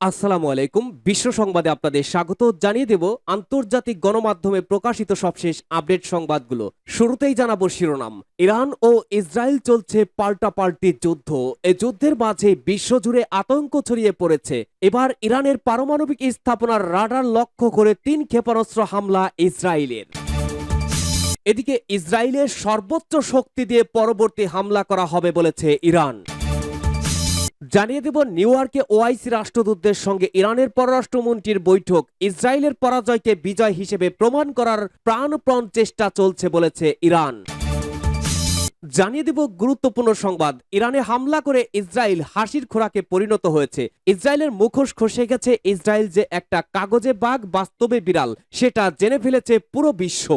আসসালামু আলাইকুম। বিশ্ব সংবাদে আপনাদের স্বাগত। জানিয়ে দেব আন্তর্জাতিক গণমাধ্যমে প্রকাশিত সবশেষ আপডেট সংবাদগুলো। শুরুতেই জানাবো শিরোনাম। ইরান ও ইসরায়েল চলছে পাল্টাপাল্টি যুদ্ধ। এ যুদ্ধের মাঝে বিশ্বজুড়ে আতঙ্ক ছড়িয়ে পড়েছে। এবার ইরানের পারমাণবিক স্থাপনার রাডার লক্ষ্য করে ৩ ক্ষেপণাস্ত্র হামলা ইসরায়েলের। এদিকে ইসরায়েলের সর্বোচ্চ শক্তি দিয়ে পরবর্তী হামলা করা হবে বলেছে ইরান। জানিয়ে দেব নিউ ইয়র্কে ওআইসি রাষ্ট্রদূতদের সঙ্গে ইরানের পররাষ্ট্রমন্ত্রীর বৈঠক। ইসরায়েলের পরাজয়কে বিজয় হিসেবে প্রমাণ করার প্রাণপণ চেষ্টা চলছে বলেছে ইরান। জানিয়ে দেব গুরুত্বপূর্ণ সংবাদ। ইরানে হামলা করে ইসরায়েল হাসির খোরাকে পরিণত হয়েছে। ইসরায়েলের মুখোশ খসে গেছে। ইসরায়েল যে একটা কাগজে বাঘ বাস্তবে বিড়াল সেটা জেনে ফেলেছে পুরো বিশ্ব।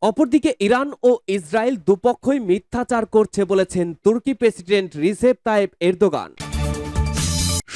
অপরদিকে ইরান ও ইসরায়েল দুপক্ষই মিথ্যাচার করছে বলেছেন তুর্কি প্রেসিডেন্ট রিসেপ তাইপ এরদোগান।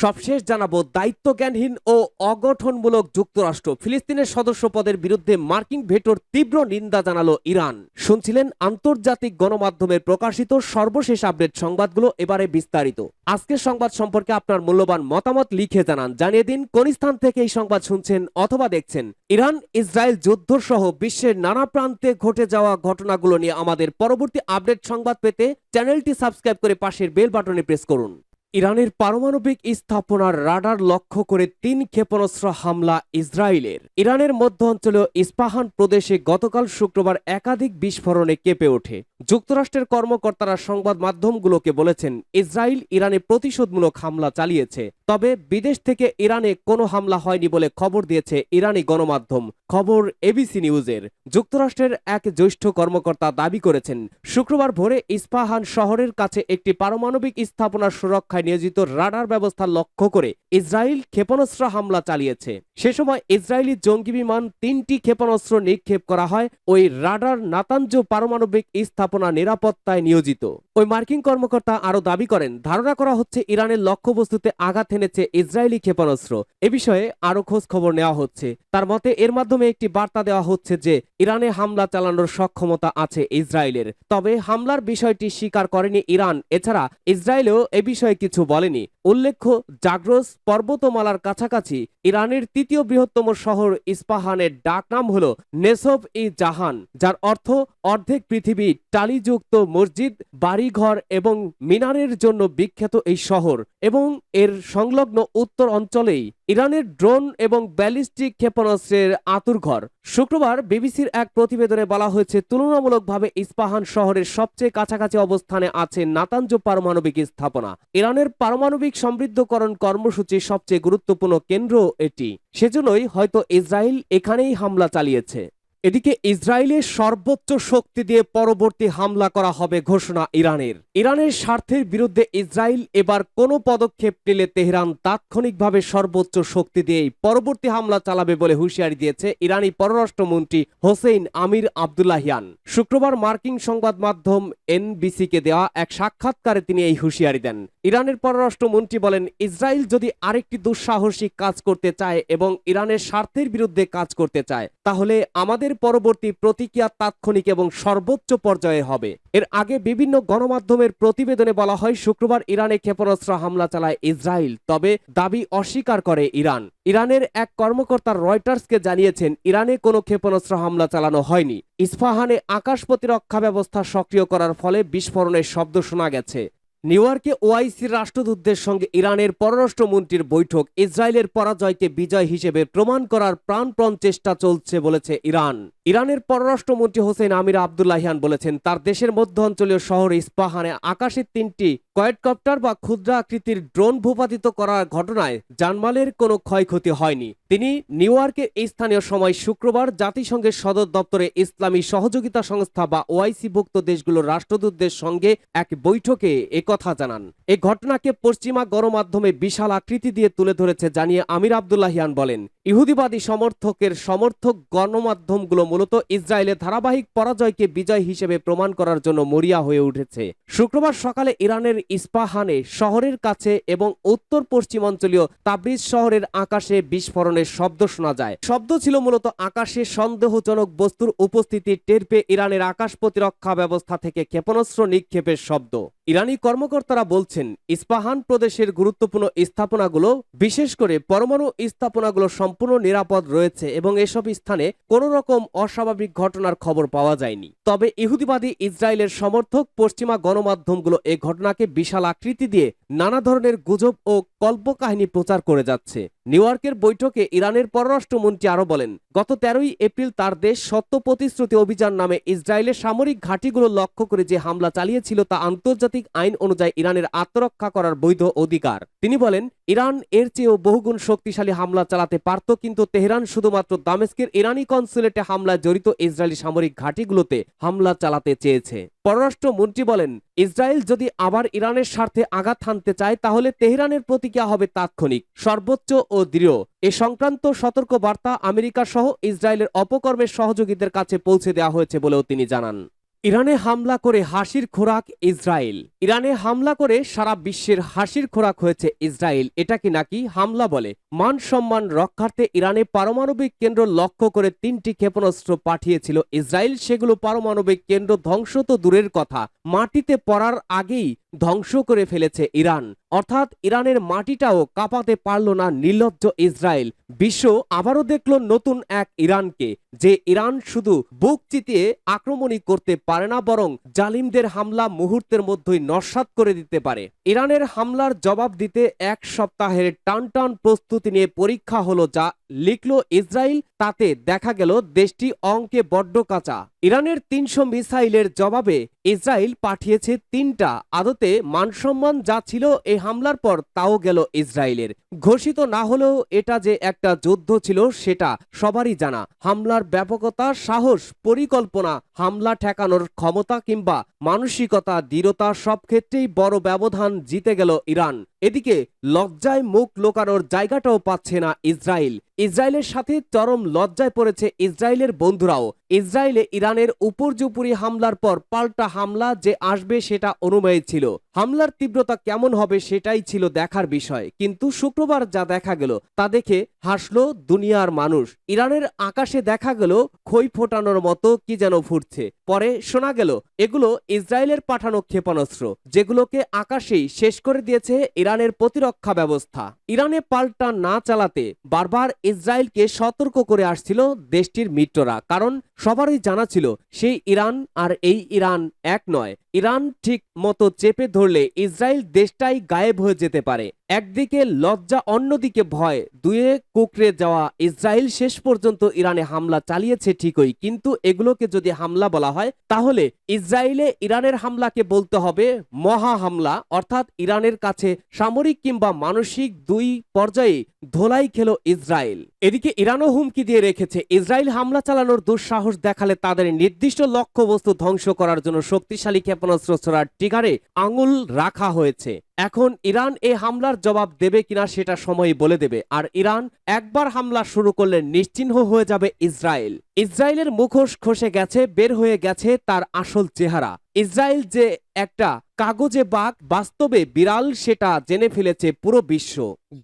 সবশেষ জানাবো দায়িত্বজ্ঞানহীন ও অগঠনমূলক যুক্তরাষ্ট্র। ফিলিস্তিনের সদস্য পদের বিরুদ্ধে মার্কিন ভেটোর তীব্র নিন্দা জানালো ইরান। শুনছিলেন আন্তর্জাতিক গণমাধ্যমের প্রকাশিত সর্বশেষ আপডেট সংবাদগুলো। এবারে বিস্তারিত। আজকের সংবাদ সম্পর্কে আপনার মূল্যবান মতামত লিখে জানান। জানিয়ে দিন কোন স্থান থেকে এই সংবাদ শুনছেন অথবা দেখছেন। ইরান ইসরায়েল যুদ্ধ সহ বিশ্বের নানা প্রান্তে ঘটে যাওয়া ঘটনাগুলো নিয়ে আমাদের পরবর্তী আপডেট সংবাদ পেতে চ্যানেলটি সাবস্ক্রাইব করে পাশের বেল বাটনে প্রেস করুন। ইরানের পারমাণবিক স্থাপনার রাডার লক্ষ্য করে ৩ ক্ষেপণাস্ত্র হামলা ইসরায়েলের। ইরানের মধ্য অঞ্চলীয় ইস্পাহান প্রদেশে গতকাল শুক্রবার একাধিক বিস্ফোরণে কেঁপে ওঠে। যুক্তরাষ্ট্রের কর্মকর্তারা সংবাদ মাধ্যমগুলোকে বলেছেন ইসরায়েল ইরানে প্রতিশোধমূলক হামলা চালিয়েছে। তবে বিদেশ থেকে ইরানে কোনো হামলা হয়নি বলে খবর দিয়েছে ইরানি গণমাধ্যম খবর এবিসি নিউজের। যুক্তরাষ্ট্রের এক জ্যেষ্ঠ কর্মকর্তা দাবি করেছেন শুক্রবার ভোরে ইস্পাহান শহরের কাছে একটি পারমাণবিক স্থাপনার সুরক্ষায় নিয়োজিত রাডার ব্যবস্থা লক্ষ্য করে ইসরায়েল ক্ষেপণাস্ত্র হামলা চালিয়েছে। সে সময় ইসরায়েলি জঙ্গি বিমান ৩টি ক্ষেপণাস্ত্র নিক্ষেপ করা হয়। ওই রাডার নাতাঞ্জ পারমাণবিক স্থাপনা নিরাপত্তায় নিয়োজিত। ওই মার্কিন কর্মকর্তা আরো দাবি করেন ধারণা করা হচ্ছে ইরানের লক্ষ্যবস্তুতে আঘাত এনেছে ইসরায়েলি ক্ষেপণাস্ত্র। এ বিষয়ে আরো খোঁজ খবর নেওয়া হচ্ছে। তার মতে এর মাধ্যমে একটি বার্তা দেওয়া হচ্ছে যে ইরানে হামলা চালানোর সক্ষমতা আছে ইসরায়েলের। তবে হামলার বিষয়টি স্বীকার করেনি ইরান। এছাড়া ইসরায়েলও এ বিষয়ে কিছু বলেনি। উল্লেখ্য জাগ্রস পর্বতমালার কাছাকাছি ইরানের ৩য় বৃহত্তম শহর ইস্পাহানের ডাকনাম হল নেসব ই জাহান, যার অর্থ অর্ধেক পৃথিবী। টালিযুক্ত মসজিদ, বাড়িঘর এবং মিনারের জন্য বিখ্যাত এই শহর এবং এর সংলগ্ন উত্তর অঞ্চলেই ইরানের ড্রোন এবং ব্যালিস্টিক ক্ষেপণাস্ত্রের আঁতুড়ঘর। শুক্রবার বিবিসির এক প্রতিবেদনে বলা হয়েছে তুলনামূলকভাবে ইস্পাহান শহরের সবচেয়ে কাছাকাছি অবস্থানে আছে নাতাঞ্জ পারমাণবিক স্থাপনা। ইরানের পারমাণবিক সমৃদ্ধকরণ কর্মসূচির সবচেয়ে গুরুত্বপূর্ণ কেন্দ্র এটি। সেজন্যই হয়তো ইসরায়েল এখানেই হামলা চালিয়েছে। এদিকে ইসরায়েলের সর্বোচ্চ শক্তি দিয়ে পরবর্তী হামলা করা হবে ঘোষণা ইরানের। ইরানের স্বার্থের বিরুদ্ধে ইসরায়েল এবার কোনো পদক্ষেপ নিলে তেহরান তাৎক্ষণিকভাবে সর্বোচ্চ শক্তি দিয়েই পরবর্তী হামলা চালাবে বলে হুঁশিয়ারি দিয়েছে ইরানি পররাষ্ট্রমন্ত্রী হোসেইন আমির আবদুল্লাহিয়ান। শুক্রবার মার্কিন সংবাদ মাধ্যম এনবিসিকে দেওয়া এক সাক্ষাৎকারে তিনি এই হুঁশিয়ারি দেন। ইরানের পররাষ্ট্রমন্ত্রী বলেন ইসরায়েল যদি আরেকটি দুঃসাহসিক কাজ করতে চায় এবং ইরানের স্বার্থের বিরুদ্ধে কাজ করতে চায় তাহলে আমাদের পরবর্তী প্রতিক্রিয়া তাৎক্ষণিক এবং সর্বোচ্চ পর্যায়ে হবে। এর আগে বিভিন্ন গণমাধ্যমের প্রতিবেদনে বলা হয় শুক্রবার ইরানে ক্ষেপণাস্ত্র হামলা চালায় ইসরায়েল, তবে দাবি অস্বীকার করে ইরান। ইরানের এক কর্মকর্তা রয়টার্সকে জানিয়েছেন ইরানে কোনো ক্ষেপণাস্ত্র হামলা চালানো হয়নি। ইস্পাহানে আকাশ প্রতিরক্ষা ব্যবস্থা সক্রিয় করার ফলে বিস্ফোরণের শব্দ শোনা গেছে। নিউ ইয়র্কে ওআইসির রাষ্ট্রদূতদের সঙ্গে ইরানের পররাষ্ট্রমন্ত্রীর বৈঠক। ইসরায়েলের পরাজয়কে বিজয় হিসেবে প্রমাণ করার প্রাণপণ চেষ্টা চলছে বলেছে ইরান। ইরানের পররাষ্ট্রমন্ত্রী হোসেন আমির আবদুল্লাহিয়ান বলেছেন তার দেশের মধ্য অঞ্চলীয় শহর ইস্পাহানে আকাশে 3টি কোয়াডকপ্টার বা ক্ষুদ্র আকৃতির ড্রোন ভূপাতিত করার ঘটনায় জানমালের কোনো ক্ষয়ক্ষতি হয়নি। তিনি নিউ ইয়র্কের স্থানীয় সময় শুক্রবার জাতিসংঘের সদর দপ্তরে ইসলামী সহযোগিতা সংস্থা বা ওআইসিভুক্ত দেশগুলোর রাষ্ট্রদূতদের সঙ্গে এক বৈঠকে একথা জানান। এই ঘটনাকে পশ্চিমা গণমাধ্যমে বিশাল আকৃতি দিয়ে তুলে ধরেছে জানিয়ে আমির আবদুল্লাহিয়ান বলেন ইহুদিবাদী সমর্থকের সমর্থক গণমাধ্যমগুলো মূলত ইসরায়েলের ধারাবাহিক পরাজয়কে বিজয় হিসেবে প্রমাণ করার জন্য মরিয়া হয়ে উঠেছে। শুক্রবার সকালে ইরানের ইস্পাহানে শহরের কাছে এবং উত্তর পশ্চিমাঞ্চলীয় তাবরিজ শহরের আকাশে বিস্ফোরণের শব্দ শোনা যায়। শব্দ ছিল মূলত আকাশে সন্দেহজনক বস্তুর উপস্থিতি টের পেয়ে ইরানের আকাশ প্রতিরক্ষা ব্যবস্থা থেকে ক্ষেপণাস্ত্র নিক্ষেপের শব্দ। ইরানি কর্মকর্তারা বলছেন, ইস্পাহান প্রদেশের গুরুত্বপূর্ণ স্থাপনাগুলো, বিশেষ করে পরমাণু স্থাপনাগুলো সম্পূর্ণ নিরাপদ রয়েছে এবং এসব স্থানে কোনো রকম অস্বাভাবিক ঘটনার খবর পাওয়া যায়নি। তবে ইহুদিবাদী ইসরায়েলের সমর্থক পশ্চিমা গণমাধ্যমগুলো এই ঘটনাকে বিশাল আকৃতি দিয়ে নানা ধরনের গুজব ও কল্পকাহিনী প্রচার করে যাচ্ছে। নিউ ইয়র্কের বৈঠকে ইরানের পররাষ্ট্রমন্ত্রী আরও বলেন, গত 13ই এপ্রিল তার দেশ সত্য প্রতিশ্রুতি অভিযান নামে ইসরায়েলের সামরিক ঘাঁটিগুলো লক্ষ্য করে যে হামলা চালিয়েছিল তা আন্তর্জাতিক আইন অনুযায়ী ইরানের আত্মরক্ষা করার বৈধ অধিকার। তিনি বলেন, ইরান এর চেয়েও বহুগুণ শক্তিশালী হামলা চালাতে পারত, কিন্তু তেহরান শুধুমাত্র দামেস্কের ইরানি কনসুলেটে হামলায় জড়িত ইসরায়েলি সামরিক ঘাঁটিগুলোতে হামলা চালাতে চেয়েছে। পররাষ্ট্রমন্ত্রী বলেন, ইসরায়েল যদি আবার ইরানের স্বার্থে আঘাত হানতে চায় তাহলে তেহরানের প্রতিক্রিয়া হবে তাৎক্ষণিক, সর্বোচ্চ ও দৃঢ়। এ সংক্রান্ত সতর্ক বার্তা আমেরিকা সহ ইসরায়েলের অপকর্মের সহযোগীদের কাছে পৌঁছে দেওয়া হয়েছে বলেও তিনি জানান। ইরানে হামলা করে হাসির খোরাক ইসরায়েল। ইরানে হামলা করে সারা বিশ্বের হাসির খোরাক হয়েছে ইসরায়েল। এটা কি নাকি হামলা বলে? মান সম্মান রক্ষার্থে ইরানে পারমাণবিক কেন্দ্র লক্ষ্য করে 3টি ক্ষেপণাস্ত্র পাঠিয়েছিল ইসরায়েল। সেগুলো পারমাণবিক কেন্দ্র ধ্বংস তো দূরের কথা, মাটিতে পড়ার আগেই ধ্বংস করে ফেলেছে ইরান। অর্থাৎ ইরানের মাটিটাও কাঁপাতে পারল না নির্লজ্জ ইসরায়েল। বিশ্ব আবারও দেখল নতুন এক ইরানকে, যে ইরান শুধু বুক চিতিয়ে আক্রমণই করতে পারে না, বরং জালিমদের হামলা মুহূর্তের মধ্যেই নস্যাৎ করে দিতে পারে। ইরানের হামলার জবাব দিতে এক সপ্তাহের টানটান প্রস্তুতি নিয়ে পরীক্ষা হলো, যা লিখল ইসরায়েল। তাতে দেখা গেল দেশটি অঙ্কে বড্ড কাঁচা। ইরানের 300 মিসাইলের জবাবে ইসরায়েল পাঠিয়েছে 3টা। আদতে মানসম্মান যা ছিল এই হামলার পর তাও গেল ইসরায়েলের। ঘোষিত না হলেও এটা যে একটা যুদ্ধ ছিল সেটা সবারই জানা। হামলার ব্যাপকতা, সাহস, পরিকল্পনা, হামলা ঠেকানোর ক্ষমতা কিংবা মানসিকতা, দৃঢ়তা, সব ক্ষেত্রেই বড় ব্যবধান জিতে গেল ইরান। এদিকে লজ্জায় মুখ লোকানোর জায়গাটাও পাচ্ছে না ইসরায়েল। ইসরায়েলের সাথে চরম লজ্জায় পড়েছে ইসরায়েলের বন্ধুরাও। ইসরায়েলে ইরানের উপর্যুপরি হামলার পর পাল্টা হামলা যে আসবে সেটা অনুমেয় ছিল। হামলার তীব্রতা কেমন হবে সেটাই ছিল দেখার বিষয়। কিন্তু শুক্রবার যা দেখা গেল তা দেখে হাসলো দুনিয়ার মানুষ। ইরানের আকাশে দেখা গেল খই ফোটানোর মতো কি যেন ফুটছে। পরে শোনা গেল এগুলো ইসরায়েলের পাঠানো ক্ষেপণাস্ত্র, যেগুলোকে আকাশেই শেষ করে দিয়েছে ইরানের প্রতিরক্ষা ব্যবস্থা। ইরানে পাল্টা না চালাতে বারবার ইসরায়েলকে সতর্ক করে আসছিল দেশটির মিত্ররা, কারণ সবারই জানা ছিল সেই ইরান আর এই ইরান এক নয়। ইরান ঠিক মতো চেপে ধরলে ইসরায়েল দেশটাই গায়েব হয়ে যেতে পারে। একদিকে লজ্জা, অন্যদিকে ভয়, দুয়ে কুকড়ে যাওয়া ইসরায়েল শেষ পর্যন্ত ইরানে হামলা চালিয়েছে ঠিকই, কিন্তু এগুলোকে যদি হামলা বলা হয় তাহলে ইসরায়েলে ইরানের হামলাকে বলতে হবে মহা হামলা। অর্থাৎ ইরানের কাছে সামরিক কিংবা মানসিক দুই পর্যায়ে ধোলাই খেল ইসরায়েল। এদিকে ইরানও হুমকি দিয়ে রেখেছে, ইসরায়েল হামলা চালানোর দুঃসাহস দেখালে তাদের নির্দিষ্ট লক্ষ্যবস্তু ধ্বংস করার জন্য শক্তিশালী ক্ষেপণাস্ত্র ছোড়ার ট্রিগারে আঙুল রাখা হয়েছে। এখন ইরান এই হামলার জবাব দেবে কিনা সেটা সময়ই বলে দেবে। আর ইরান একবার হামলা শুরু করলে নিশ্চিহ্ন হয়ে যাবে ইসরায়েল। ইসরায়েলের মুখোশ খসে গেছে, বের হয়ে গেছে তার আসল চেহারা। ইসরায়েল যে একটা কাগজে বাঘ, বাস্তবে বিড়াল, সেটা জেনে ফেলেছে পুরো বিশ্ব।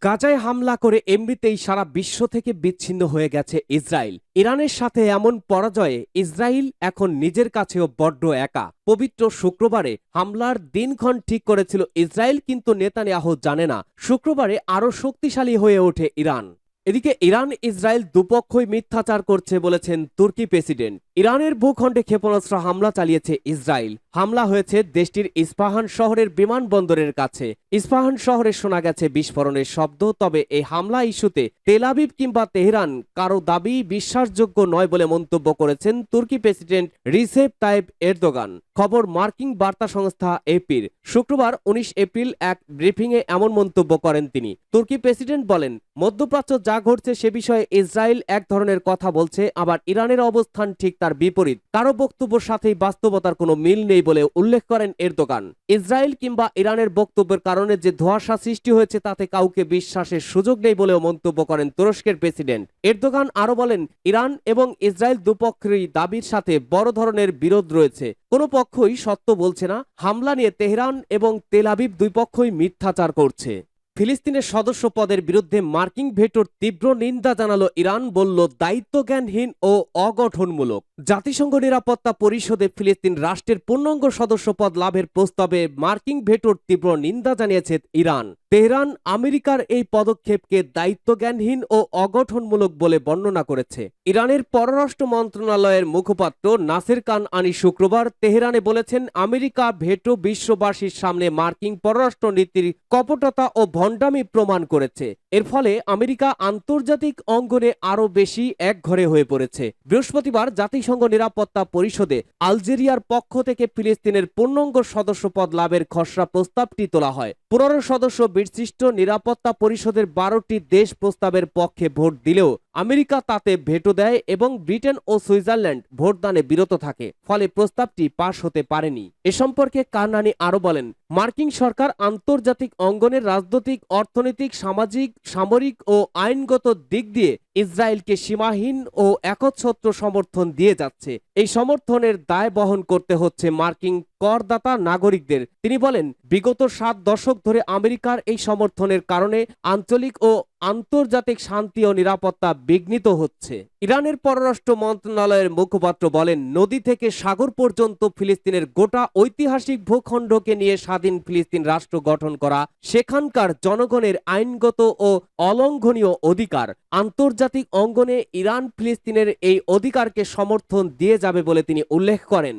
গাজায় হামলা করে এমনিতেই সারা বিশ্ব থেকে বিচ্ছিন্ন হয়ে গেছে ইসরায়েল। ইরানের সাথে এমন পরাজয়ে ইসরায়েল এখন নিজের কাছেও বড্ড একা। পবিত্র শুক্রবারে হামলার দিনক্ষণ ঠিক করেছিল ইসরায়েল, কিন্তু নেতানিয়াহু জানে না শুক্রবারে আরো শক্তিশালী হয়ে ওঠে ইরান। এদিকে ইরান ইসরায়েল দুপক্ষই মিথ্যাচার করছে বলেছেন তুর্কি প্রেসিডেন্ট। ইরানের ভূখণ্ডে ক্ষেপণাস্ত্র হামলা চালিয়েছে ইসরায়েল। হামলা হয়েছে দেশটির ইস্পাহান শহরের বিমানবন্দরের কাছে। ইস্পাহান শহরে শোনা গেছে বিস্ফোরণের শব্দ। তবে এই হামলা ইস্যুতে তেল আবিব কিংবা তেহরান কারো দাবি বিশ্বাসযোগ্য নয় বলে মন্তব্য করেছেন তুর্কি প্রেসিডেন্ট রিসেপ তাইপ এরদোগান। খবর মার্কিন বার্তা সংস্থা এপির। শুক্রবার 19 এপ্রিল এক ব্রিফিংয়ে এমন মন্তব্য করেন তিনি। তুর্কি প্রেসিডেন্ট বলেন, মধ্যপ্রাচ্য যা ঘটছে সে বিষয়ে ইসরায়েল এক ধরনের কথা বলছে, আবার ইরানের অবস্থান ঠিক তার বিপরীত। কারো বক্তব্যের সাথেই বাস্তবতার কোনো মিল নেই বলে উল্লেখ করেন এরদোগান। ইসরায়েল কিংবা ইরানের বক্তব্যের কারণে যে ধোঁয়াশা সৃষ্টি হয়েছে তাতে কাউকে বিশ্বাসের সুযোগ নেই বলেও মন্তব্য করেন তুরস্কের প্রেসিডেন্ট। এরদোগান আরো বলেন, ইরান এবং ইসরায়েল দুপক্ষেরই দাবির সাথে বড় ধরনের বিরোধ রয়েছে। কোনো পক্ষই সত্য বলছে না। হামলা নিয়ে তেহরান এবং তেল আবিব দুই পক্ষই মিথ্যাচার করছে। ফিলিস্তিনের সদস্য পদের বিরুদ্ধে মার্কিন ভেটোর তীব্র নিন্দা জানালো ইরান, বলল দায়িত্বজ্ঞানহীন ও অগঠনমূলক। জাতিসংঘ নিরাপত্তা পরিষদে ফিলিস্তিন রাষ্ট্রের পূর্ণাঙ্গ সদস্য পদ লাভের প্রস্তাবে মার্কিন ভেটোর তীব্র নিন্দা জানিয়েছে ইরান। তেহরান আমেরিকার এই পদক্ষেপকে দায়িত্বজ্ঞানহীন ও অগঠনমূলক বলে বর্ণনা করেছে। ইরানের পররাষ্ট্র মন্ত্রণালয়ের মুখপাত্র নাসের কানআনি শুক্রবার তেহরানে বলেছেন, আমেরিকা ভেটো বিশ্ববাসীর সামনে মার্কিন পররাষ্ট্র নীতির কপটতা ও ভণ্ডামি প্রমাণ করেছে। এর ফলে আমেরিকা আন্তর্জাতিক অঙ্গনে আরও বেশি একঘরে হয়ে পড়েছে। বৃহস্পতিবার জাতিসংঘ নিরাপত্তা পরিষদে আলজেরিয়ার পক্ষ থেকে ফিলিস্তিনের পূর্ণাঙ্গ সদস্যপদ লাভের খসড়া প্রস্তাবটি তোলা হয়। 15 সদস্য বিশিষ্ট নিরাপত্তা পরিষদের 12টি দেশ প্রস্তাবের পক্ষে ভোট দিলেও আমেরিকা তাতে ভেটো দেয় এবং ব্রিটেন ও সুইজারল্যান্ড ভোটদানে বিরত থাকে। ফলে প্রস্তাবটি পাশ হতে পারেনি। এ সম্পর্কে কানআনি আরো বলেন, মার্কিন সরকার আন্তর্জাতিক অঙ্গনের রাজনৈতিক, অর্থনৈতিক, সামাজিক, সামরিক ও আইনগত দিক দিয়ে ইসরায়েলকে সীমাহীন ও একচ্ছত্র সমর্থন দিয়ে যাচ্ছে। এই সমর্থনের দায় বহন করতে হচ্ছে মার্কিন করদাতা নাগরিকদের। তিনি বলেন, বিগত 7 দশক ধরে আমেরিকার এই সমর্থনের কারণে আঞ্চলিক ও আন্তর্জাতিক শান্তি ও নিরাপত্তা বিঘ্নিত হচ্ছে। ইরানের পররাষ্ট্র মন্ত্রণালয়ের মুখপাত্র বলেন, নদী থেকে সাগর পর্যন্ত ফিলিস্তিনের গোটা ঐতিহাসিক ভূখণ্ডকে নিয়ে স্বাধীন ফিলিস্তিন রাষ্ট্র গঠন করা সেখানকার জনগণের আইনগত ও অলঙ্ঘনীয় অধিকার। আন্তর্জাতিক অঙ্গনে ইরান ফিলিস্তিনের এই অধিকারকে সমর্থন দিয়ে যাবে বলে তিনি উল্লেখ করেন।